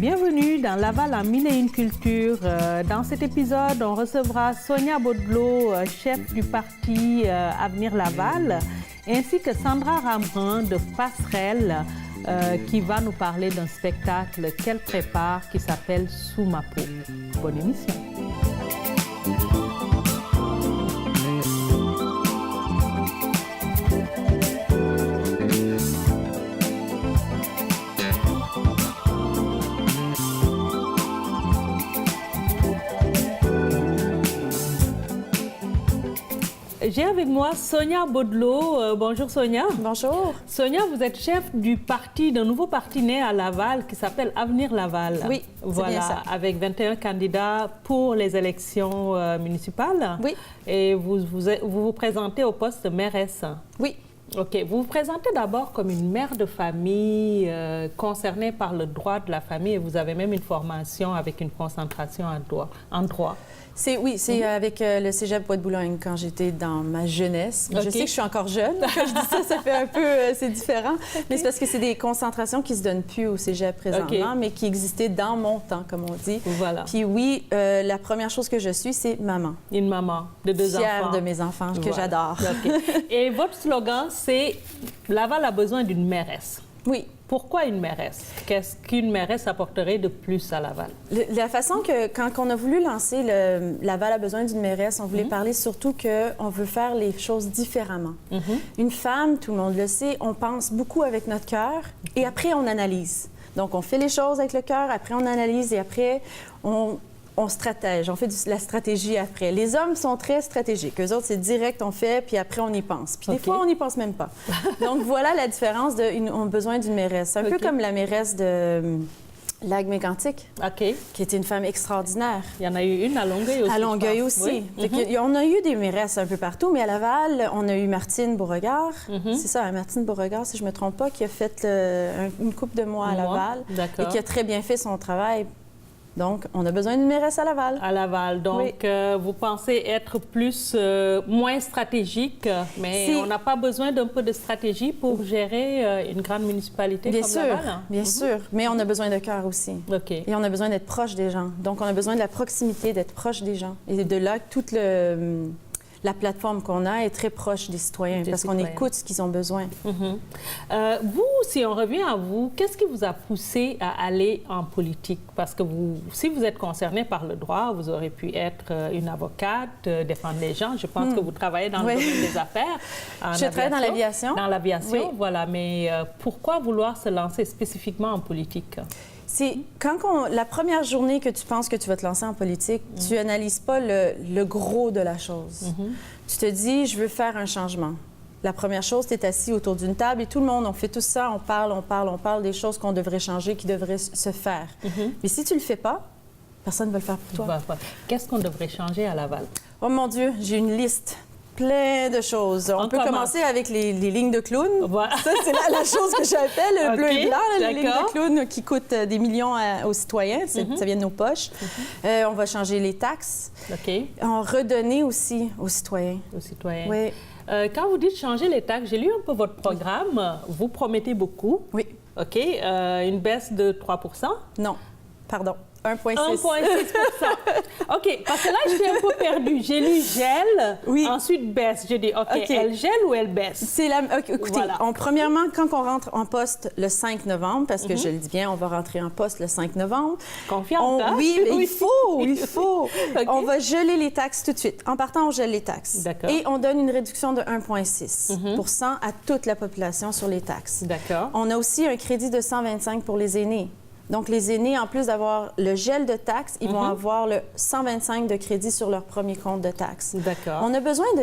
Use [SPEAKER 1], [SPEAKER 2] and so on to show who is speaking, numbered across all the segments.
[SPEAKER 1] bienvenue dans Laval en mille et une cultures. Dans cet épisode, on recevra Sonia Baudelot, chef du parti Avenir Laval, ainsi que Sandra Rambrun de Passerelle, qui va nous parler d'un spectacle qu'elle prépare qui s'appelle Sous ma peau. Bonne émission. J'ai avec moi Sonia Baudelot. Bonjour Sonia.
[SPEAKER 2] Bonjour.
[SPEAKER 1] Sonia, vous êtes chef du parti, d'un nouveau parti né à Laval qui s'appelle Avenir Laval.
[SPEAKER 2] Oui,
[SPEAKER 1] voilà,
[SPEAKER 2] c'est bien ça.
[SPEAKER 1] Avec 21 candidats pour les élections municipales.
[SPEAKER 2] Oui.
[SPEAKER 1] Et vous présentez au poste de mairesse.
[SPEAKER 2] Oui.
[SPEAKER 1] OK. Vous vous présentez d'abord comme une mère de famille concernée par le droit de la famille et vous avez même une formation avec une concentration en droit.
[SPEAKER 2] C'est avec le Cégep Bois de Boulogne quand j'étais dans ma jeunesse.
[SPEAKER 1] Okay.
[SPEAKER 2] Je sais que je suis encore jeune. Quand je dis ça, ça fait un peu... c'est différent. Okay. Mais c'est parce que c'est des concentrations qui se donnent plus au Cégep présentement, mais qui existaient dans mon temps, comme on dit.
[SPEAKER 1] Voilà.
[SPEAKER 2] Puis oui, la première chose que je suis, c'est maman.
[SPEAKER 1] Une maman de deux enfants.
[SPEAKER 2] Fière de mes enfants, que j'adore.
[SPEAKER 1] Okay. Et votre slogan, c'est « Laval a besoin d'une mairesse ».
[SPEAKER 2] Oui.
[SPEAKER 1] Pourquoi une mairesse? Qu'est-ce qu'une mairesse apporterait de plus à Laval?
[SPEAKER 2] La façon que, quand on a voulu lancer Laval a besoin d'une mairesse, on voulait parler surtout qu'on veut faire les choses différemment. Une femme, tout le monde le sait, on pense beaucoup avec notre cœur et après on analyse. Donc on fait les choses avec le cœur, après on analyse et après on stratège, on fait de la stratégie après. Les hommes sont très stratégiques. Eux autres, c'est direct, on fait, puis après, on y pense. Puis des fois, on n'y pense même pas. Donc, voilà la différence on a besoin d'une mairesse. C'est un peu comme la mairesse de Lac-Mégantic, qui était une femme extraordinaire.
[SPEAKER 1] Il y en a eu une à Longueuil aussi.
[SPEAKER 2] À Longueuil aussi. Oui. On a eu des mairesses un peu partout, mais à Laval, on a eu Martine Beauregard. C'est ça, Martine Beauregard, si je ne me trompe pas, qui a fait une couple de mois à Laval et qui a très bien fait son travail. Donc, on a besoin d'une mairesse à Laval.
[SPEAKER 1] À Laval. Donc, vous pensez être moins stratégique, mais on n'a pas besoin d'un peu de stratégie pour gérer une grande municipalité comme Laval?
[SPEAKER 2] Bien sûr. Mais on a besoin de cœur aussi.
[SPEAKER 1] OK.
[SPEAKER 2] Et on a besoin d'être proche des gens. Donc, on a besoin de la proximité, d'être proche des gens. Et de là, toute la plateforme qu'on a est très proche des citoyens parce qu'on écoute ce qu'ils ont besoin.
[SPEAKER 1] Vous, si on revient à vous, qu'est-ce qui vous a poussé à aller en politique? Parce que si vous êtes concerné par le droit, vous aurez pu être une avocate, défendre les gens. Je pense que vous travaillez dans le domaine des affaires.
[SPEAKER 2] Je travaille dans l'aviation.
[SPEAKER 1] Dans l'aviation, voilà. Mais pourquoi vouloir se lancer spécifiquement en politique?
[SPEAKER 2] C'est quand la première journée que tu penses que tu vas te lancer en politique, tu n'analyses pas le gros de la chose. Tu te dis, je veux faire un changement. La première chose, tu es assis autour d'une table et tout le monde, on fait tout ça, on parle des choses qu'on devrait changer, qui devraient se faire. Mais si tu le fais pas, personne ne va le faire pour toi.
[SPEAKER 1] Qu'est-ce qu'on devrait changer à Laval?
[SPEAKER 2] Oh mon Dieu, j'ai une liste. Plein de choses. On peut commencer avec les lignes de clown.
[SPEAKER 1] Voilà.
[SPEAKER 2] Ça, c'est la chose que j'appelle le bleu et blanc, les lignes de clown qui coûtent des millions aux citoyens. Ça vient de nos poches. On va changer les taxes. On redonner aussi aux citoyens.
[SPEAKER 1] Aux citoyens.
[SPEAKER 2] Oui.
[SPEAKER 1] Quand vous dites changer les taxes, j'ai lu un peu votre programme. Vous promettez beaucoup.
[SPEAKER 2] Oui.
[SPEAKER 1] OK. Une baisse de 3
[SPEAKER 2] Non. Pardon. 1,6 OK, parce que là, je suis un peu perdue. J'ai lu gel, ensuite baisse. J'ai dit, OK, elle gèle ou elle baisse? Écoutez, premièrement, quand on rentre en poste le 5 novembre, parce que je le dis bien, on va rentrer en poste le 5 novembre.
[SPEAKER 1] Confiante, hein?
[SPEAKER 2] Oui, mais il faut. On va geler les taxes tout de suite. En partant, on gèle les taxes.
[SPEAKER 1] D'accord.
[SPEAKER 2] Et on donne une réduction de 1,6 à toute la population sur les taxes.
[SPEAKER 1] D'accord.
[SPEAKER 2] On a aussi un crédit de 125 pour les aînés. Donc, les aînés, en plus d'avoir le gel de taxes, ils vont avoir le 125 de crédit sur leur premier compte de taxes.
[SPEAKER 1] D'accord.
[SPEAKER 2] On a besoin de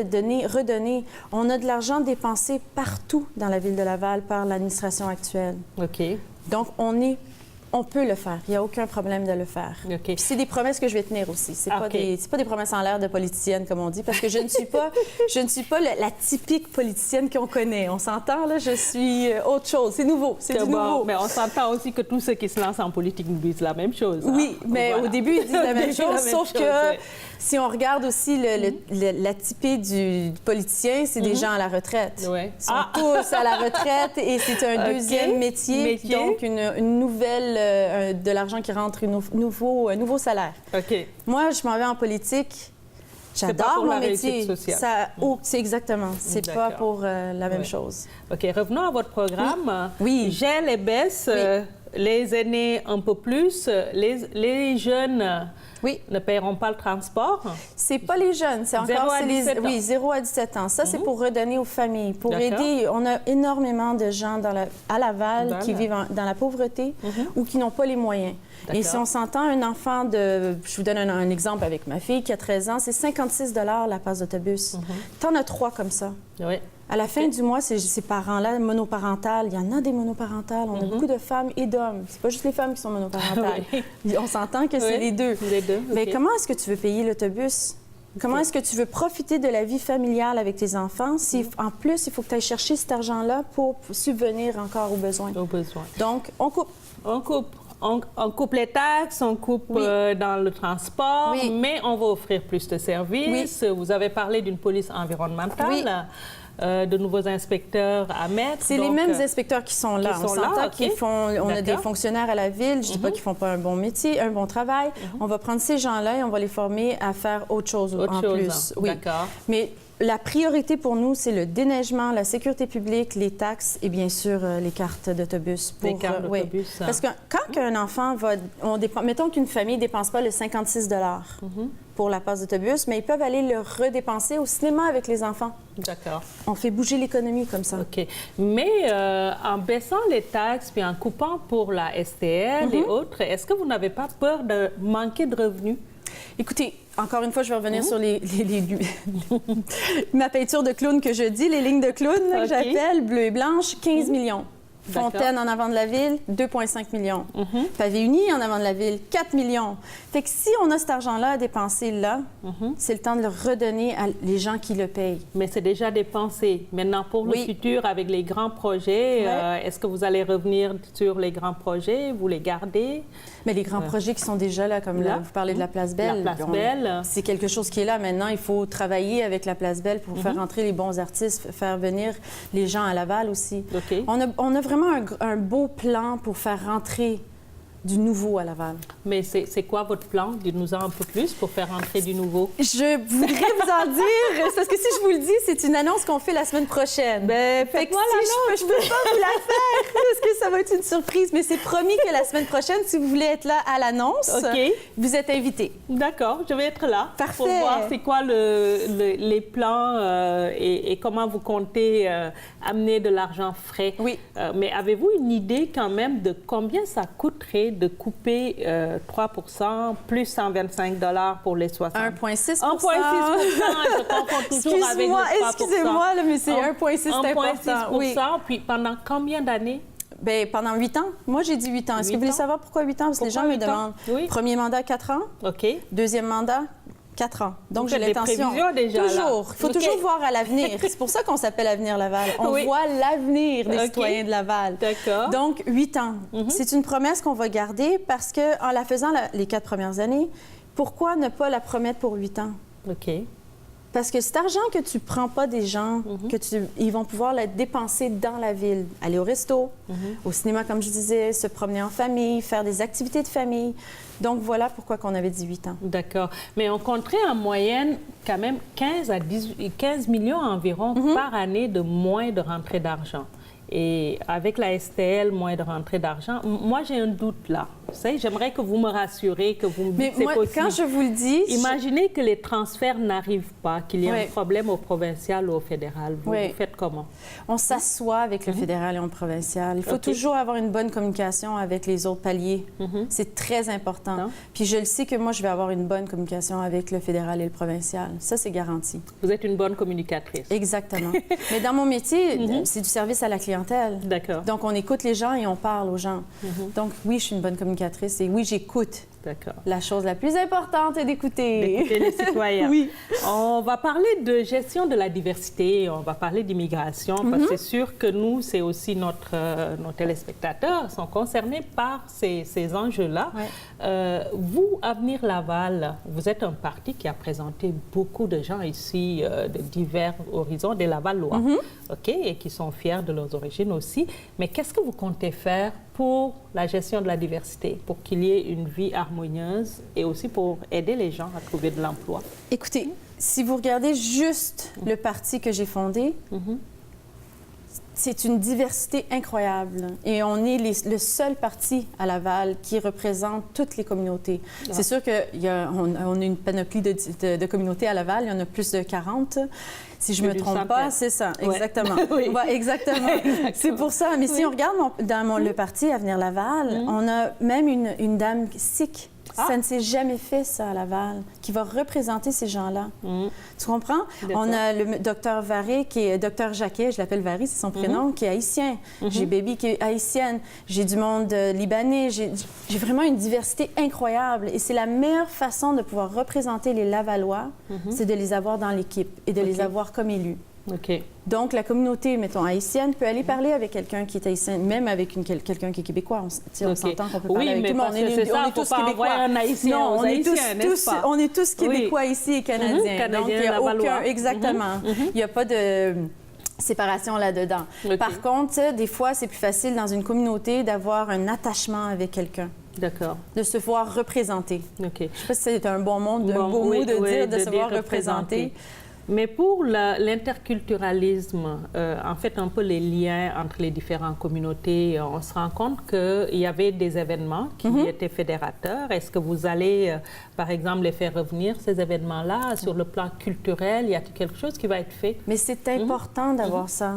[SPEAKER 2] redonner. On a de l'argent dépensé partout dans la ville de Laval par l'administration actuelle.
[SPEAKER 1] OK.
[SPEAKER 2] Donc, on peut le faire. Il n'y a aucun problème de le faire.
[SPEAKER 1] Okay.
[SPEAKER 2] C'est des promesses que je vais tenir aussi. C'est pas des promesses en l'air de politicienne, comme on dit, parce que je ne suis pas la typique politicienne qu'on connaît. On s'entend, là, je suis autre chose. C'est nouveau. C'est du nouveau.
[SPEAKER 1] Mais on s'entend aussi que tous ceux qui se lancent en politique nous disent la même chose.
[SPEAKER 2] Oui, mais au début, ils disent la même chose, sauf que Si on regarde aussi l'atypé du politicien, c'est des gens à la retraite.
[SPEAKER 1] Ouais.
[SPEAKER 2] Ils sont tous à la retraite et c'est un deuxième métier, donc une nouvelle, de l'argent qui rentre, un nouveau salaire.
[SPEAKER 1] OK.
[SPEAKER 2] Moi, je m'en vais en politique. J'adore mon métier. C'est exactement. C'est pas pour la même chose.
[SPEAKER 1] OK. Revenons à votre programme.
[SPEAKER 2] Oui.
[SPEAKER 1] Gèle et baisse, les aînés un peu plus, les jeunes ne paieront pas le transport.
[SPEAKER 2] C'est pas les jeunes, c'est encore 0 à 17 ans. Ça, c'est pour redonner aux familles, pour aider. On a énormément de gens à Laval qui vivent dans la pauvreté ou qui n'ont pas les moyens. Et si on s'entend, un enfant de... Je vous donne un exemple avec ma fille qui a 13 ans, c'est 56 $ la passe d'autobus. T'en as 3 comme ça.
[SPEAKER 1] Oui.
[SPEAKER 2] À la fin du mois, ces parents-là, monoparentales, il y en a des monoparentales. On a beaucoup de femmes et d'hommes. C'est pas juste les femmes qui sont monoparentales. On s'entend que c'est les deux. Mais comment est-ce que tu veux payer l'autobus? Comment est-ce que tu veux profiter de la vie familiale avec tes enfants si, en plus, il faut que tu ailles chercher cet argent-là pour subvenir encore aux besoins? Donc, on coupe.
[SPEAKER 1] On coupe les taxes, on coupe dans le transport, mais on va offrir plus de services. Vous avez parlé d'une police environnementale. De nouveaux inspecteurs à mettre.
[SPEAKER 2] C'est les mêmes inspecteurs qui sont là. On a des fonctionnaires à la ville. Je ne dis pas qu'ils ne font pas un bon métier, un bon travail. On va prendre ces gens-là et on va les former à faire autre chose en plus.
[SPEAKER 1] D'accord.
[SPEAKER 2] Mais la priorité pour nous, c'est le déneigement, la sécurité publique, les taxes et bien sûr les cartes d'autobus.
[SPEAKER 1] Les cartes d'autobus.
[SPEAKER 2] Parce que quand un enfant va... mettons qu'une famille ne dépense pas le 56 $ pour la passe d'autobus, mais ils peuvent aller le redépenser au cinéma avec les enfants.
[SPEAKER 1] D'accord.
[SPEAKER 2] On fait bouger l'économie comme ça.
[SPEAKER 1] OK. Mais en baissant les taxes puis en coupant pour la STL et autres, est-ce que vous n'avez pas peur de manquer de revenus?
[SPEAKER 2] Écoutez, encore une fois, je vais revenir sur ma peinture de clown que je dis, les lignes de clown que j'appelle, bleu et blanche, 15 millions. Fontaine en avant de la ville, 2,5 millions. Pavé uni en avant de la ville, 4 millions. Fait que si on a cet argent-là à dépenser là, c'est le temps de le redonner à les gens qui le payent.
[SPEAKER 1] Mais c'est déjà dépensé. Maintenant, pour le futur, avec les grands projets, est-ce que vous allez revenir sur les grands projets? Vous les gardez?
[SPEAKER 2] Mais les grands projets qui sont déjà là, comme là, vous parlez de la Place Belle.
[SPEAKER 1] La Place Belle.
[SPEAKER 2] C'est quelque chose qui est là. Maintenant, il faut travailler avec la Place Belle pour faire entrer les bons artistes, faire venir les gens à Laval aussi.
[SPEAKER 1] OK.
[SPEAKER 2] On a vraiment un beau plan pour faire rentrer du nouveau à Laval.
[SPEAKER 1] Mais c'est quoi votre plan? Dites-nous un peu plus pour faire entrer du nouveau.
[SPEAKER 2] Je voudrais vous en dire, parce que si je vous le dis, c'est une annonce qu'on fait la semaine prochaine.
[SPEAKER 1] Faites-moi l'annonce!
[SPEAKER 2] Je peux pas vous la faire, parce que ça va être une surprise. Mais c'est promis que la semaine prochaine, si vous voulez être là à l'annonce, vous êtes invités.
[SPEAKER 1] D'accord, je vais être là.
[SPEAKER 2] Parfait.
[SPEAKER 1] Pour voir c'est quoi les plans et comment vous comptez amener de l'argent frais.
[SPEAKER 2] Oui.
[SPEAKER 1] Mais avez-vous une idée quand même de combien ça coûterait de couper 3 plus 125 $ pour les 60
[SPEAKER 2] 1,6
[SPEAKER 1] 1,6 je confonds toujours avec le 3
[SPEAKER 2] Excusez-moi, là, mais c'est 1,6 c'est important.
[SPEAKER 1] 1,6 Puis pendant combien d'années?
[SPEAKER 2] Bien, pendant 8 ans. Moi, j'ai dit 8 ans. Est-ce que vous voulez savoir pourquoi 8 ans? Parce que les gens me demandent. Premier mandat, 4 ans.
[SPEAKER 1] OK.
[SPEAKER 2] Deuxième mandat, 4 ans. Donc, j'ai
[SPEAKER 1] l'intention.
[SPEAKER 2] Déjà, toujours. Il faut toujours voir à l'avenir. C'est pour ça qu'on s'appelle Avenir Laval. On voit l'avenir des citoyens de Laval.
[SPEAKER 1] D'accord.
[SPEAKER 2] Donc, 8 ans. C'est une promesse qu'on va garder parce qu'en la faisant les 4 premières années, pourquoi ne pas la promettre pour 8 ans?
[SPEAKER 1] OK.
[SPEAKER 2] Parce que cet argent que tu prends pas des gens, ils vont pouvoir le dépenser dans la ville. Aller au resto, au cinéma, comme je disais, se promener en famille, faire des activités de famille. Donc, voilà pourquoi on avait 18 ans.
[SPEAKER 1] D'accord. Mais on compterait en moyenne quand même 15 millions environ par année de moins de rentrée d'argent. Et avec la STL, moins de rentrée d'argent, moi, j'ai un doute là. Vous savez, j'aimerais que vous me rassurez, que vous me dites que c'est possible.
[SPEAKER 2] Quand je vous le dis...
[SPEAKER 1] Imaginez que les transferts n'arrivent pas, qu'il y ait un problème au provincial ou au fédéral. Vous faites comment? On
[SPEAKER 2] s'assoit avec le fédéral et le provincial. Il faut toujours avoir une bonne communication avec les autres paliers. C'est très important. Puis je le sais que moi, je vais avoir une bonne communication avec le fédéral et le provincial. Ça, c'est garanti.
[SPEAKER 1] Vous êtes une bonne communicatrice.
[SPEAKER 2] Exactement. Mais dans mon métier, c'est du service à la clientèle.
[SPEAKER 1] D'accord.
[SPEAKER 2] Donc, on écoute les gens et on parle aux gens. Donc, oui, je suis une bonne communicatrice et oui, j'écoute.
[SPEAKER 1] D'accord.
[SPEAKER 2] La chose la plus importante est d'écouter.
[SPEAKER 1] D'écouter les citoyens.
[SPEAKER 2] Oui.
[SPEAKER 1] On va parler de gestion de la diversité, on va parler d'immigration, parce que c'est sûr que nous, c'est aussi nos téléspectateurs sont concernés par ces enjeux-là. Ouais. Vous, Avenir Laval, vous êtes un parti qui a présenté beaucoup de gens ici de divers horizons, des Lavallois, OK, et qui sont fiers de leurs origines aussi. Mais qu'est-ce que vous comptez faire pour la gestion de la diversité, pour qu'il y ait une vie harmonieuse et aussi pour aider les gens à trouver de l'emploi?
[SPEAKER 2] Écoutez, si vous regardez juste le parti que j'ai fondé, c'est une diversité incroyable. Et on est le seul parti à Laval qui représente toutes les communautés. Ah. C'est sûr qu'on a une panoplie de communautés à Laval. Il y en a plus de 40. Si je ne me trompe pas, c'est ça. Ouais. Exactement. Oui. Ouais, exactement. C'est pour ça. Mais si on regarde le parti Avenir Laval, on a même une dame sikh. Ça ne s'est jamais fait, ça, à Laval, qui va représenter ces gens-là. Tu comprends? On a le docteur Varé, qui est docteur Jacquet, je l'appelle Varé, c'est son prénom, qui est haïtien. J'ai Baby qui est haïtienne. J'ai du monde libanais. J'ai vraiment une diversité incroyable. Et c'est la meilleure façon de pouvoir représenter les Lavallois, c'est de les avoir dans l'équipe et de les avoir comme élus.
[SPEAKER 1] Okay.
[SPEAKER 2] Donc, la communauté, mettons, haïtienne peut aller parler avec quelqu'un qui est haïtien, même avec quelqu'un qui est québécois. On s'entend qu'on peut parler avec tout le monde.
[SPEAKER 1] On est tous québécois. Un haïtien, non,
[SPEAKER 2] on est tous québécois ici et canadiens. Donc, il n'y a aucun... Exactement. Il n'y a pas de séparation là-dedans. Okay. Par contre, des fois, c'est plus facile dans une communauté d'avoir un attachement avec quelqu'un.
[SPEAKER 1] D'accord.
[SPEAKER 2] De se voir représenter.
[SPEAKER 1] Okay.
[SPEAKER 2] Je ne sais pas si c'est un bon mot de dire de se voir représenter.
[SPEAKER 1] Mais pour l'interculturalisme, en fait, un peu les liens entre les différentes communautés, on se rend compte qu'il y avait des événements qui étaient fédérateurs. Est-ce que vous allez, par exemple, les faire revenir, ces événements-là, sur le plan culturel? Y a-t-il quelque chose qui va être fait?
[SPEAKER 2] Mais c'est important d'avoir ça,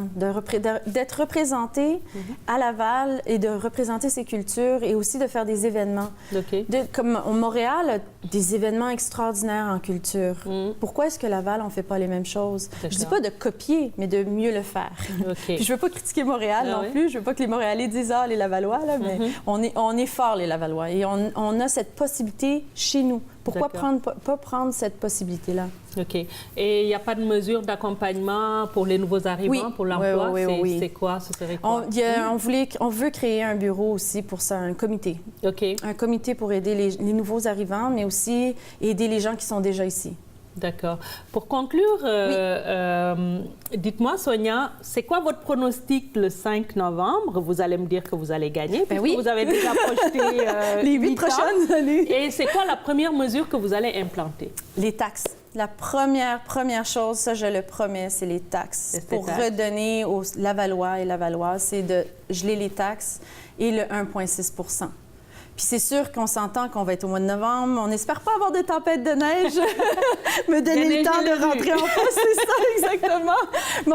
[SPEAKER 2] d'être représenté à Laval et de représenter ses cultures et aussi de faire des événements.
[SPEAKER 1] Okay.
[SPEAKER 2] Comme Montréal, des événements extraordinaires en culture. Pourquoi est-ce que Laval, on ne fait pas les mêmes choses? Je ne dis pas de copier, mais de mieux le faire.
[SPEAKER 1] Okay.
[SPEAKER 2] Puis je ne veux pas critiquer Montréal non plus. Je ne veux pas que les Montréalais disent « Ah, les Lavallois », là, mais on est forts, les Lavallois. Et on a cette possibilité chez nous. Pourquoi pas prendre cette possibilité-là?
[SPEAKER 1] OK. Et il n'y a pas de mesure d'accompagnement pour les nouveaux arrivants, pour l'emploi?
[SPEAKER 2] Oui.
[SPEAKER 1] C'est quoi? Ce serait quoi?
[SPEAKER 2] On veut créer un bureau aussi pour ça, un comité.
[SPEAKER 1] OK.
[SPEAKER 2] Un comité pour aider les nouveaux arrivants, mais aussi aider les gens qui sont déjà ici.
[SPEAKER 1] D'accord. Pour conclure, dites-moi, Sonia, c'est quoi votre pronostic le 5 novembre? Vous allez me dire que vous allez gagner, parce que vous avez déjà projeté
[SPEAKER 2] les 8 prochaines années.
[SPEAKER 1] Et c'est quoi la première mesure que vous allez implanter?
[SPEAKER 2] Les taxes. La première chose, ça je le promets, c'est les taxes. Pour redonner aux Lavallois et Lavalloises, c'est de geler les taxes et le 1,6 %. Puis c'est sûr qu'on s'entend qu'on va être au mois de novembre. On n'espère pas avoir de tempête de neige, me donner le temps de rentrer en poste, c'est ça, exactement. Mais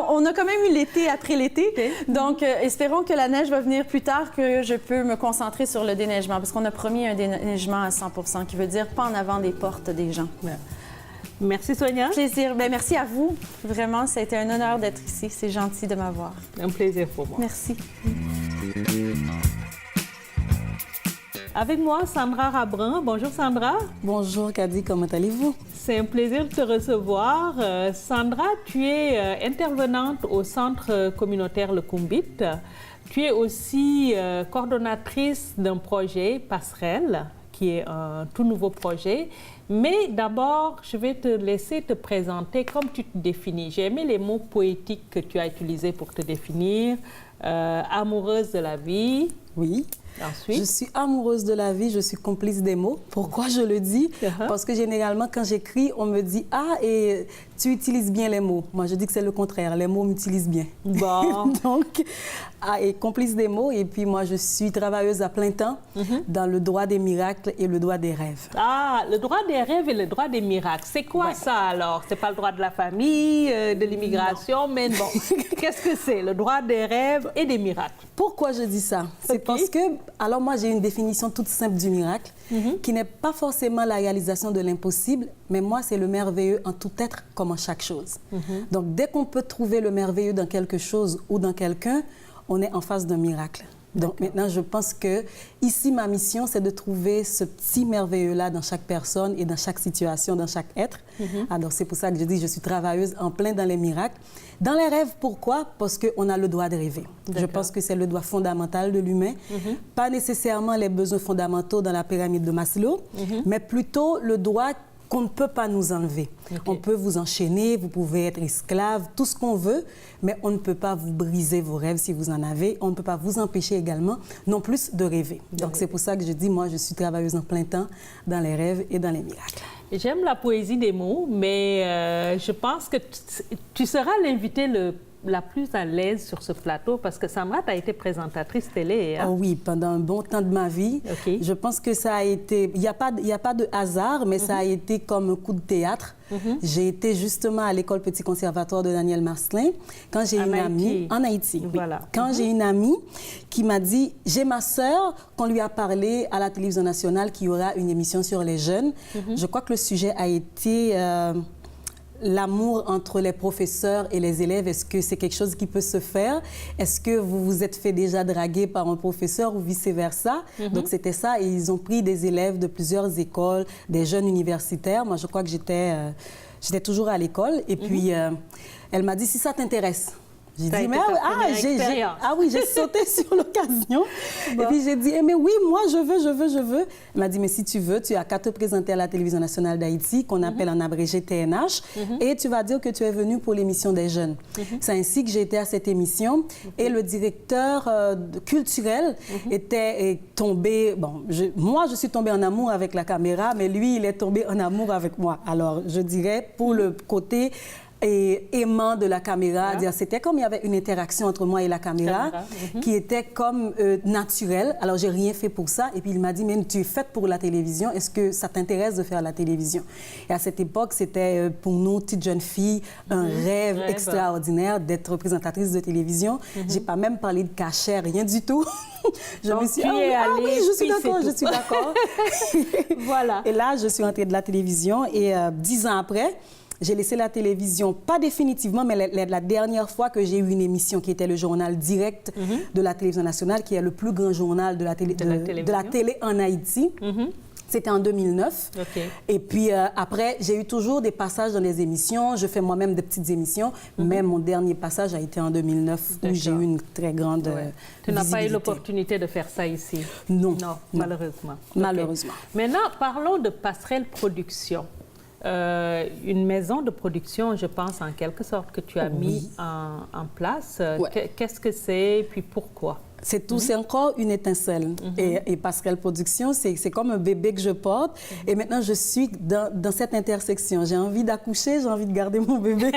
[SPEAKER 2] on a quand même eu l'été après l'été. Okay. Donc, espérons que la neige va venir plus tard, que je peux me concentrer sur le déneigement, parce qu'on a promis un déneigement à 100 %, qui veut dire pas en avant des portes des gens.
[SPEAKER 1] Ouais. Merci, Sonia.
[SPEAKER 2] Plaisir. Bien, merci à vous. Vraiment, ça a été un honneur d'être ici. C'est gentil de m'avoir.
[SPEAKER 1] Un plaisir pour moi.
[SPEAKER 2] Merci.
[SPEAKER 1] Avec moi, Sandra Rabrin. Bonjour, Sandra.
[SPEAKER 3] Bonjour, Kadi. Comment allez-vous?
[SPEAKER 1] C'est un plaisir de te recevoir. Sandra, tu es intervenante au Centre communautaire Le Kumbit. Tu es aussi coordonnatrice d'un projet, Passerelle, qui est un tout nouveau projet. Mais d'abord, je vais te laisser te présenter comme tu te définis. J'ai aimé les mots poétiques que tu as utilisés pour te définir. Amoureuse de la vie.
[SPEAKER 3] Oui.
[SPEAKER 1] Ensuite.
[SPEAKER 3] Je suis amoureuse de la vie, je suis complice des mots. Pourquoi je le dis? Parce que généralement, quand j'écris, on me dit « Ah, et tu utilises bien les mots ». Moi, je dis que c'est le contraire. Les mots m'utilisent bien.
[SPEAKER 1] Bon.
[SPEAKER 3] Donc, et complice des mots. Et puis, moi, je suis travailleuse à plein temps dans le droit des miracles et le droit des rêves.
[SPEAKER 1] Ah, le droit des rêves et le droit des miracles. C'est quoi ça, alors? C'est pas le droit de la famille, de l'immigration, mais bon. Qu'est-ce que c'est, le droit des rêves et des miracles?
[SPEAKER 3] Pourquoi je dis ça? C'est parce que, alors moi, j'ai une définition toute simple du miracle, qui n'est pas forcément la réalisation de l'impossible, mais moi, c'est le merveilleux en tout être comme en chaque chose. Donc, dès qu'on peut trouver le merveilleux dans quelque chose ou dans quelqu'un, on est en face d'un miracle. Donc maintenant, je pense que ici, ma mission, c'est de trouver ce petit merveilleux-là dans chaque personne et dans chaque situation, dans chaque être. Alors c'est pour ça que je dis, je suis travailleuse en plein dans les miracles. Dans les rêves, pourquoi? Parce qu'on a le droit de rêver. Je pense que c'est le droit fondamental de l'humain. Pas nécessairement les besoins fondamentaux dans la pyramide de Maslow, mais plutôt le droit qu'on ne peut pas nous enlever. On peut vous enchaîner, vous pouvez être esclave, tout ce qu'on veut, mais on ne peut pas vous briser vos rêves si vous en avez. On ne peut pas vous empêcher également non plus de rêver. Donc c'est pour ça que je dis, moi, je suis travailleuse en plein temps dans les rêves et dans les miracles.
[SPEAKER 1] J'aime la poésie des mots, mais je pense que tu seras l'invité la plus à l'aise sur ce plateau parce que Sandra, tu as été présentatrice télé. Hein?
[SPEAKER 3] Oh oui, pendant un bon temps de ma vie. Je pense que ça a été... Il n'y a pas de hasard, mais ça a été comme un coup de théâtre. J'ai été justement à l'école Petit Conservatoire de Daniel Marcelin quand j'ai une amie... En Haïti,
[SPEAKER 1] voilà.
[SPEAKER 3] Quand j'ai une amie qui m'a dit, j'ai ma sœur qu'on lui a parlé à la télévision nationale qu'il y aura une émission sur les jeunes. Je crois que le sujet a été... l'amour entre les professeurs et les élèves, est-ce que c'est quelque chose qui peut se faire? Est-ce que vous vous êtes fait déjà draguer par un professeur ou vice-versa? Donc, c'était ça. Et ils ont pris des élèves de plusieurs écoles, des jeunes universitaires. Moi, je crois que j'étais toujours à l'école. Et puis, elle m'a dit, si ça t'intéresse. J'ai dit, mais oui, j'ai sauté sur l'occasion. Et puis j'ai dit, mais oui, moi, je veux. Elle m'a dit, mais si tu veux, tu as qu'à te présenter à la télévision nationale d'Haïti, qu'on appelle en abrégé TNH, et tu vas dire que tu es venu pour l'émission des jeunes. C'est ainsi que j'ai été à cette émission. Et le directeur culturel était tombé, moi, je suis tombée en amour avec la caméra, mais lui, il est tombé en amour avec moi. Alors, je dirais, pour le côté... et aimant de la caméra. C'était comme il y avait une interaction entre moi et la caméra qui était comme naturelle. Alors, j'ai rien fait pour ça. Et puis, il m'a dit, mais tu es faite pour la télévision. Est-ce que ça t'intéresse de faire la télévision? Et à cette époque, c'était pour nous, petites jeunes filles, un rêve extraordinaire d'être représentatrice de télévision. J'ai pas même parlé de cachet, rien du tout. Je me suis dit, oui, je suis d'accord.
[SPEAKER 1] Voilà.
[SPEAKER 3] Et là, je suis entrée de la télévision et 10 ans après, j'ai laissé la télévision, pas définitivement, mais la dernière fois que j'ai eu une émission qui était le journal direct de la télévision nationale, qui est le plus grand journal de la télé en Haïti. C'était en 2009. Et puis après, j'ai eu toujours des passages dans des émissions. Je fais moi-même des petites émissions. Mais mon dernier passage a été en 2009 où j'ai eu une très grande
[SPEAKER 1] Tu n'as pas eu l'opportunité de faire ça ici?
[SPEAKER 3] Non.
[SPEAKER 1] Non, malheureusement.
[SPEAKER 3] Malheureusement.
[SPEAKER 1] Maintenant, parlons de Passerelle Production. Une maison de production, je pense, en quelque sorte, que tu as mis en place. Qu'est-ce que c'est et puis pourquoi?
[SPEAKER 3] C'est tout, c'est encore une étincelle. Et Passerelle Production, c'est comme un bébé que je porte. Et maintenant, je suis dans cette intersection. J'ai envie d'accoucher, j'ai envie de garder mon bébé.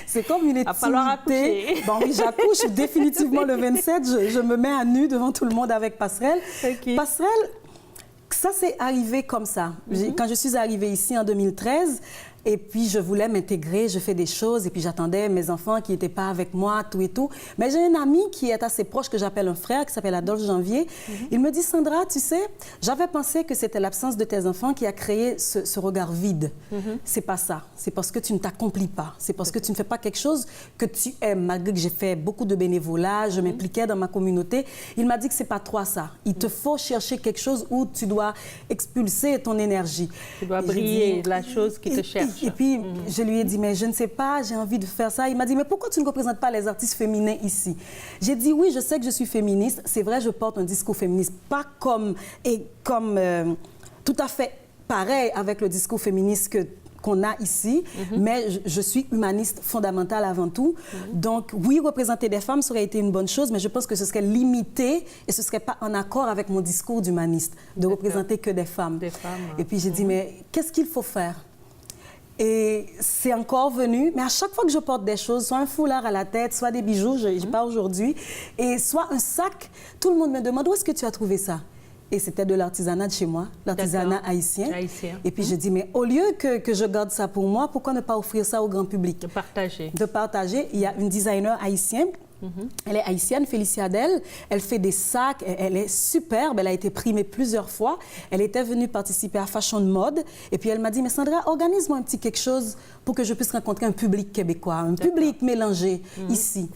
[SPEAKER 3] C'est comme une intimité.
[SPEAKER 1] Il va falloir accoucher.
[SPEAKER 3] Bon, oui, j'accouche définitivement le 27. Je me mets à nu devant tout le monde avec Passerelle. Passerelle, ça s'est arrivé comme ça. Quand je suis arrivée ici en 2013, et puis je voulais m'intégrer, je fais des choses, et puis j'attendais mes enfants qui n'étaient pas avec moi, tout et tout. Mais j'ai un ami qui est assez proche, que j'appelle un frère, qui s'appelle Adolphe Janvier. Il me dit, Sandra, tu sais, j'avais pensé que c'était l'absence de tes enfants qui a créé ce regard vide. C'est pas ça. C'est parce que tu ne t'accomplis pas. C'est parce que tu ne fais pas quelque chose que tu aimes. Malgré que j'ai fait beaucoup de bénévolat, je m'impliquais dans ma communauté, il m'a dit que c'est pas toi ça. Il te faut chercher quelque chose où tu dois expulser ton énergie.
[SPEAKER 1] Tu dois briller, la chose qui te cherche.
[SPEAKER 3] Et puis, je lui ai dit, mais je ne sais pas, j'ai envie de faire ça. Il m'a dit, mais pourquoi tu ne représentes pas les artistes féminins ici? J'ai dit, oui, je sais que je suis féministe. C'est vrai, je porte un discours féministe, pas comme tout à fait pareil avec le discours féministe qu'on a ici, mais je suis humaniste fondamentale avant tout. Donc, oui, représenter des femmes, ça aurait été une bonne chose, mais je pense que ce serait limité et ce ne serait pas en accord avec mon discours d'humaniste, de représenter que des femmes. Et puis, j'ai dit, mais qu'est-ce qu'il faut faire? Et c'est encore venu, mais à chaque fois que je porte des choses, soit un foulard à la tête, soit des bijoux, je n'ai pas aujourd'hui, et soit un sac, tout le monde me demande, où est-ce que tu as trouvé ça? Et c'était de l'artisanat de chez moi, l'artisanat haïtien. Et puis je dis, mais au lieu que je garde ça pour moi, pourquoi ne pas offrir ça au grand public?
[SPEAKER 1] De partager.
[SPEAKER 3] De partager. Il y a une designer haïtienne. Elle est haïtienne, Félicia Adel. Elle fait des sacs, elle est superbe, elle a été primée plusieurs fois. Elle était venue participer à Fashion Mode. Et puis elle m'a dit, mais Sandra, organise-moi un petit quelque chose pour que je puisse rencontrer un public québécois, un public mélangé ici.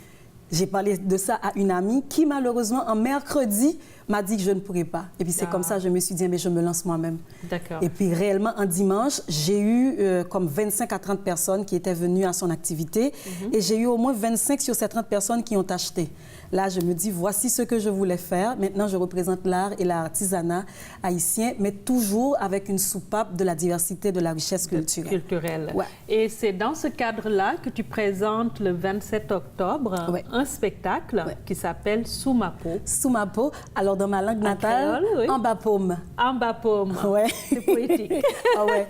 [SPEAKER 3] J'ai parlé de ça à une amie qui, malheureusement, un mercredi, m'a dit que je ne pourrais pas. Et puis c'est comme ça, je me suis dit, mais je me lance moi-même.
[SPEAKER 1] D'accord.
[SPEAKER 3] Et puis réellement, un dimanche, j'ai eu comme 25 à 30 personnes qui étaient venues à son activité. Et j'ai eu au moins 25 sur ces 30 personnes qui ont acheté. Là, je me dis, voici ce que je voulais faire. Maintenant, je représente l'art et l'artisanat haïtien, mais toujours avec une soupape de la diversité, de la richesse culturelle.
[SPEAKER 1] Ouais. Et c'est dans ce cadre-là que tu présentes le 27 octobre un spectacle qui s'appelle Sous ma peau.
[SPEAKER 3] Sous ma peau. Alors, dans ma langue natale, en bas paume.
[SPEAKER 1] En bas paume.
[SPEAKER 3] Ouais.
[SPEAKER 1] C'est poétique.
[SPEAKER 3] Ah ouais.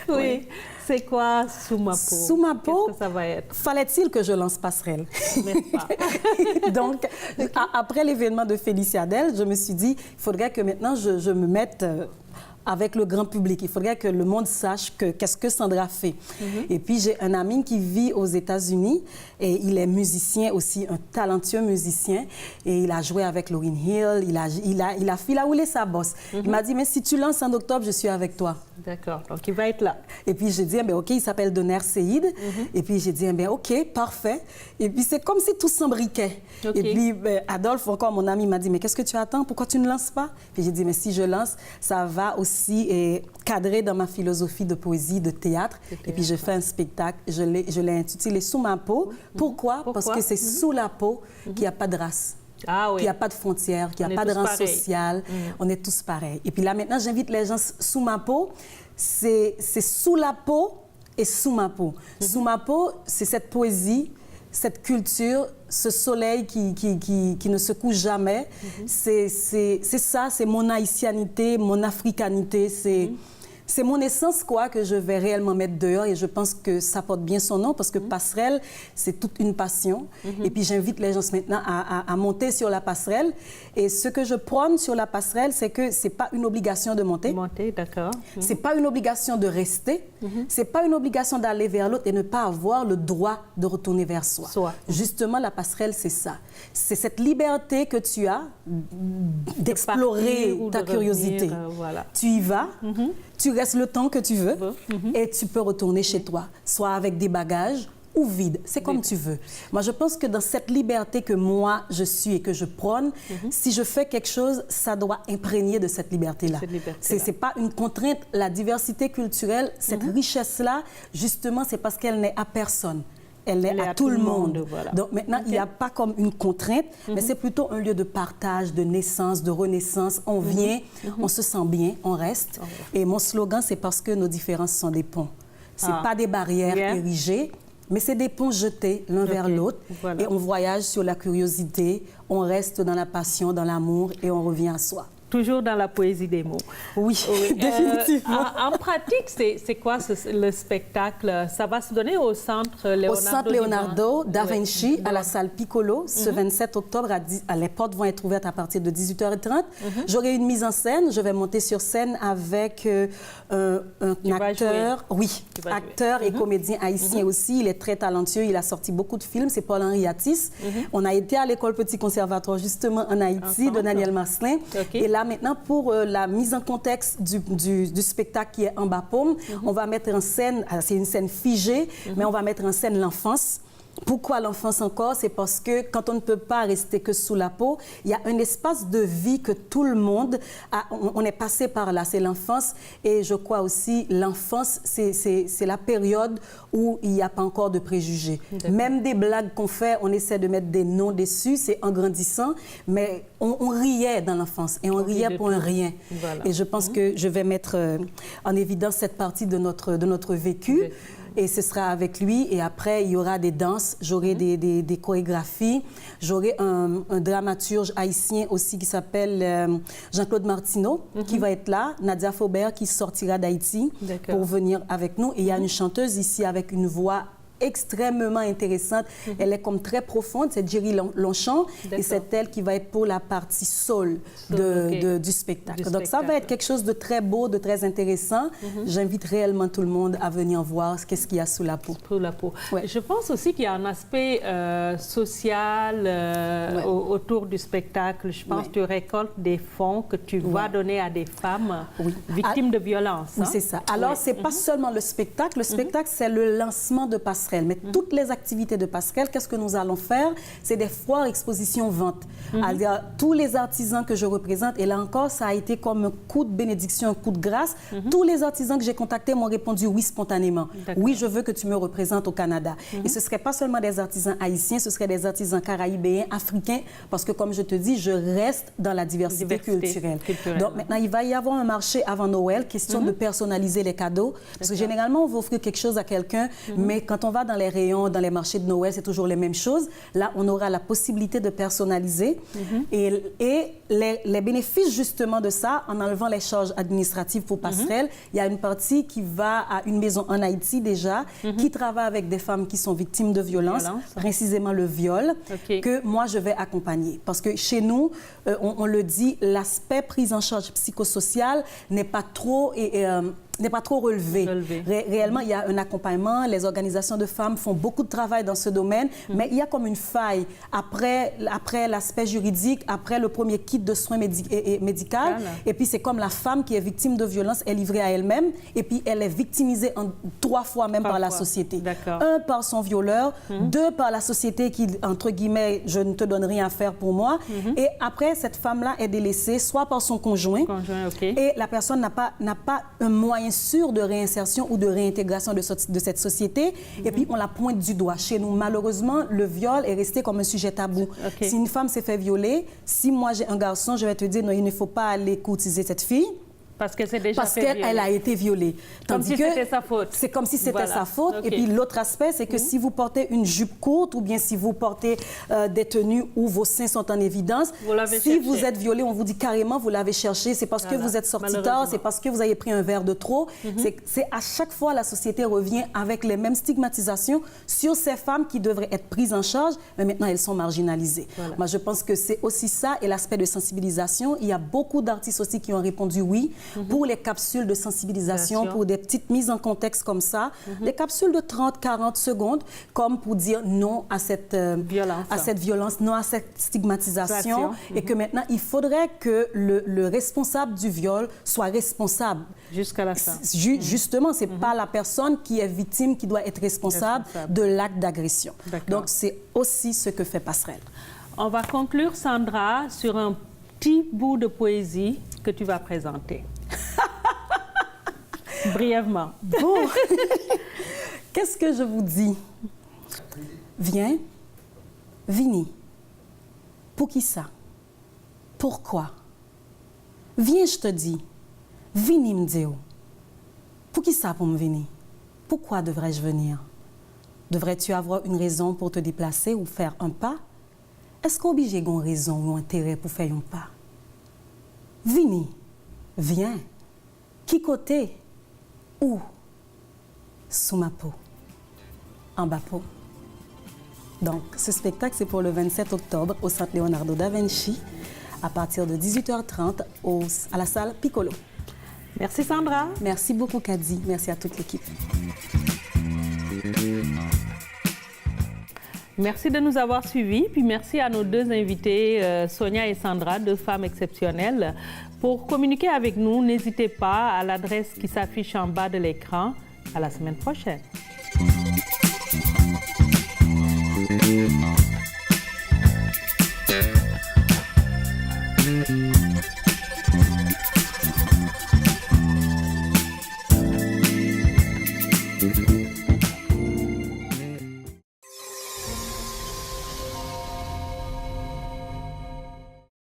[SPEAKER 1] Oui. C'est quoi Sous ma peau?
[SPEAKER 3] Sous ma peau,
[SPEAKER 1] qu'est-ce que ça va être?
[SPEAKER 3] Fallait-il que je lance Passerelle?
[SPEAKER 1] N'est-ce pas?
[SPEAKER 3] Donc, après l'événement de Félicia Del, je me suis dit, il faudrait que maintenant je me mette avec le grand public. Il faudrait que le monde sache qu'est-ce que Sandra fait. Et puis, j'ai un ami qui vit aux États-Unis et il est musicien aussi, un talentueux musicien. Et il a joué avec Lauryn Hill, il a roulé sa bosse. Il m'a dit, mais si tu lances en octobre, je suis avec toi.
[SPEAKER 1] D'accord, donc il va être là.
[SPEAKER 3] Et puis, j'ai dit, eh bien, OK, il s'appelle Donner Seïd. Et puis, j'ai dit, eh bien, OK, parfait. Et puis, c'est comme si tout s'embriquait. Et puis, ben, Adolphe, encore mon ami, m'a dit, mais qu'est-ce que tu attends? Pourquoi tu ne lances pas? Puis, j'ai dit, mais si je lance, ça va aussi cadré dans ma philosophie de poésie, de théâtre. Et puis, je fais un spectacle, je l'ai intitulé Sous ma peau. Pourquoi? Parce que c'est sous la peau qu'il n'y a pas de race.
[SPEAKER 1] Ah, oui.
[SPEAKER 3] Qu'il n'y a pas de frontières, qu'il n'y a pas de rang social. On est tous pareils. Et puis là, maintenant, j'invite les gens sous ma peau. C'est sous la peau et sous ma peau. Sous ma peau, c'est cette poésie, cette culture, ce soleil qui ne se couche jamais. C'est ça, c'est mon haïtianité, mon africanité, c'est mon essence quoi que je vais réellement mettre dehors et je pense que ça porte bien son nom parce que passerelle, c'est toute une passion. Et puis j'invite les gens maintenant à monter sur la passerelle. Et ce que je prône sur la passerelle, c'est que c'est pas une obligation de monter.
[SPEAKER 1] Monter, d'accord.
[SPEAKER 3] C'est pas une obligation de rester. C'est pas une obligation d'aller vers l'autre et ne pas avoir le droit de retourner vers soi. Justement, la passerelle, c'est ça. C'est cette liberté que tu as d'explorer ta curiosité.
[SPEAKER 1] Voilà.
[SPEAKER 3] Tu y vas. Tu restes le temps que tu veux et tu peux retourner chez toi, soit avec des bagages ou vide. C'est comme tu veux. Moi, je pense que dans cette liberté que moi, je suis et que je prône, si je fais quelque chose, ça doit imprégner de cette liberté-là. C'est pas une contrainte. La diversité culturelle, cette richesse-là, justement, c'est parce qu'elle n'est à personne. Elle est à tout le monde. Voilà. Donc maintenant, il n'y a pas comme une contrainte, mais c'est plutôt un lieu de partage, de naissance, de renaissance. On vient, on se sent bien, on reste. Et mon slogan, c'est parce que nos différences sont des ponts. Ce n'est pas des barrières érigées, mais c'est des ponts jetés l'un vers l'autre. Voilà. Et on voyage sur la curiosité, on reste dans la passion, dans l'amour et on revient à soi.
[SPEAKER 1] Toujours dans la poésie des mots.
[SPEAKER 3] Oui, définitivement.
[SPEAKER 1] En pratique, c'est quoi le spectacle? Ça va se donner au Centre Leonardo,
[SPEAKER 3] au Centre Leonardo da Vinci, à la salle Piccolo, ce 27 octobre. Les portes vont être ouvertes à partir de 18h30. J'aurai une mise en scène. Je vais monter sur scène avec un acteur, acteur et comédien haïtien aussi. Il est très talentueux. Il a sorti beaucoup de films. C'est Paul-Henri Atis. On a été à l'école Petit Conservatoire, justement, en Haïti, de Daniel Marcelin. Et là, maintenant, pour la mise en contexte du spectacle qui est en bas paume, on va mettre en scène, c'est une scène figée, mais on va mettre en scène l'enfance. Pourquoi l'enfance encore? C'est parce que quand on ne peut pas rester que sous la peau, il y a un espace de vie que tout le monde a, on est passé par là, c'est l'enfance. Et je crois aussi, l'enfance, c'est la période où il n'y a pas encore de préjugés. Même des blagues qu'on fait, on essaie de mettre des noms dessus, c'est en grandissant, mais on riait dans l'enfance et on riait pour un rien. Voilà. Et je pense que je vais mettre en évidence cette partie de notre vécu. Et ce sera avec lui. Et après, il y aura des danses, j'aurai des chorégraphies. J'aurai un dramaturge haïtien aussi qui s'appelle Jean-Claude Martineau, qui va être là. Nadia Faubert, qui sortira d'Haïti pour venir avec nous. Et il y a une chanteuse ici avec une voix extrêmement intéressante. Elle est comme très profonde, c'est Jerry Longchamp, et c'est elle qui va être pour la partie soul du spectacle. Donc ça va être quelque chose de très beau, de très intéressant. J'invite réellement tout le monde à venir voir qu'est-ce qu'il y a sous la peau.
[SPEAKER 1] Sous la peau. Ouais. Je pense aussi qu'il y a un aspect social autour du spectacle. Je pense que tu récoltes des fonds que tu vas donner à des femmes victimes de violences.
[SPEAKER 3] Oui, c'est ça. Alors, c'est pas seulement le spectacle. Le spectacle, c'est le lancement de Passerelle. Passerelle. Mais toutes les activités de Passerelle, qu'est-ce que nous allons faire? C'est des foires, expositions, ventes. C'est-à-dire, tous les artisans que je représente, et là encore, ça a été comme un coup de bénédiction, un coup de grâce. Tous les artisans que j'ai contactés m'ont répondu oui spontanément. Oui, je veux que tu me représentes au Canada. Et ce ne serait pas seulement des artisans haïtiens, ce seraient des artisans caraïbéens, africains, parce que comme je te dis, je reste dans la diversité culturelle. Donc maintenant, il va y avoir un marché avant Noël, question de personnaliser les cadeaux. Parce que généralement, on va offrir quelque chose à quelqu'un, mais quand on va dans les rayons, dans les marchés de Noël, c'est toujours les mêmes choses. Là, on aura la possibilité de personnaliser. Et les bénéfices justement de ça, en enlevant les charges administratives pour Passerelle, il y a une partie qui va à une maison en Haïti déjà, qui travaille avec des femmes qui sont victimes de violences, précisément le viol, que moi je vais accompagner. Parce que chez nous, on le dit, l'aspect prise en charge psychosociale n'est pas trop relevé. Réellement, il y a un accompagnement. Les organisations de femmes font beaucoup de travail dans ce domaine, mais il y a comme une faille après l'aspect juridique, après le premier kit de soins médical. Et puis, c'est comme la femme qui est victime de violence est livrée à elle-même, et puis elle est victimisée 3 fois même par la société. 1, par son violeur, 2, par la société qui, entre guillemets, je ne te donne rien à faire pour moi. Et après, cette femme-là est délaissée, soit par son conjoint, et la personne n'a pas un moyen sûr de réinsertion ou de réintégration de cette société. Et puis, on la pointe du doigt. Chez nous, malheureusement, le viol est resté comme un sujet tabou. Si une femme s'est fait violer, si moi j'ai un garçon, je vais te dire, non, il ne faut pas aller courtiser cette fille.
[SPEAKER 1] Parce que c'est déjà
[SPEAKER 3] Parce qu'elle a été violée.
[SPEAKER 1] Comme si c'était sa faute.
[SPEAKER 3] C'est comme si c'était sa faute. Et puis l'autre aspect, c'est que si vous portez une jupe courte ou bien si vous portez des tenues où vos seins sont en évidence, si vous êtes violé, on vous dit carrément, vous l'avez cherché, c'est parce que vous êtes sorti tard, c'est parce que vous avez pris un verre de trop. C'est à chaque fois, la société revient avec les mêmes stigmatisations sur ces femmes qui devraient être prises en charge, mais maintenant elles sont marginalisées. Moi, je pense que c'est aussi ça et l'aspect de sensibilisation. Il y a beaucoup d'artistes aussi qui ont répondu oui. Pour les capsules de sensibilisation, pour des petites mises en contexte comme ça, des capsules de 30-40 secondes, comme pour dire non à cette violence, non à cette stigmatisation, et que maintenant, il faudrait que le responsable du viol soit responsable.
[SPEAKER 1] Jusqu'à la fin.
[SPEAKER 3] Justement, ce n'est pas la personne qui est victime qui doit être responsable de l'acte d'agression. Donc, c'est aussi ce que fait Passerelle.
[SPEAKER 1] On va conclure, Sandra, sur un petit bout de poésie que tu vas présenter. Brièvement.
[SPEAKER 3] Bon. Qu'est-ce que je vous dis? Viens, vini. Pour qui ça? Pourquoi? Viens, je te dis. Vini me dire. Pour qui ça pour me venir? Pourquoi devrais-je venir? Devrais-tu avoir une raison pour te déplacer ou faire un pas? Est-ce qu'obligé une raison ou intérêt pour faire un pas? Vini, viens. Qui côté? Où? Sous ma peau. En bas peau. Donc, ce spectacle, c'est pour le 27 octobre au Centre Leonardo da Vinci, à partir de 18h30 à la salle Piccolo.
[SPEAKER 1] Merci Sandra.
[SPEAKER 3] Merci beaucoup Kadi. Merci à toute l'équipe.
[SPEAKER 1] Merci de nous avoir suivis, puis merci à nos 2 invités, Sonia et Sandra, 2 femmes exceptionnelles. Pour communiquer avec nous, n'hésitez pas à l'adresse qui s'affiche en bas de l'écran. À la semaine prochaine.